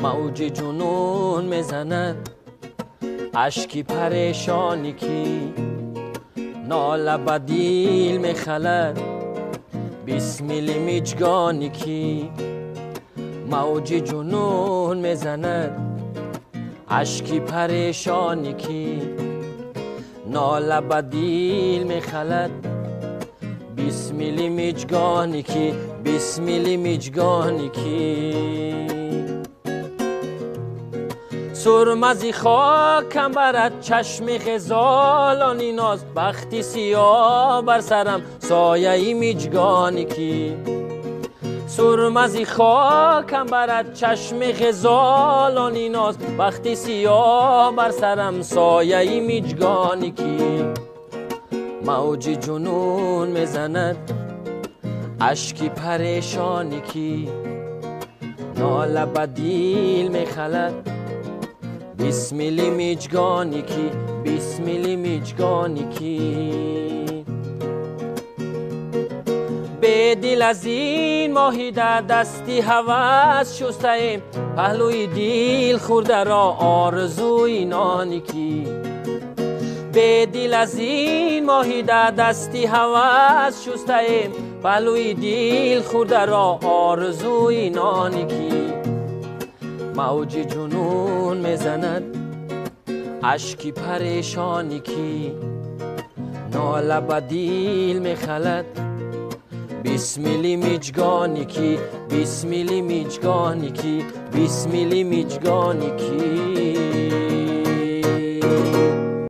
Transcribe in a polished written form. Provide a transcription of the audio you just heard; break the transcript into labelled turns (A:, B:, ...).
A: موج جنون میزند اشکی پریشانی کی ناله بدیل میخلد بسمیل میجگانی کی موج جنون میزند اشکی پریشانی کی ناله بدیل میخلد بسمیل میجگانی کی بسمیل میجگانی کی سرمزی خاکم برد چشم غزالانی ناز بختی سیاه بر سرم سایه میجگانی کی سرمزی خاکم برد چشم غزالانی ناز بختی سیاه بر سرم سایه میجگانی کی موج جنون میزند اشکی پریشانی کی ناله بدیل میخلد بسمیل میجگانی کی بسمیل میجگانی کی به دل از این ماهی در دستی هوس شسته ایم پهلوی دل خورده را آرزوی نانی کی به دل از این ماهی در دستی هوس شسته ایم پهلوی دل خورده را آرزوی نانی کی موج جنون میزند اشکی پریشانی کی ناله بدیل میخلد بسمیل میجگانی کی بسمیل میجگانی کی بسمیل میجگانی کی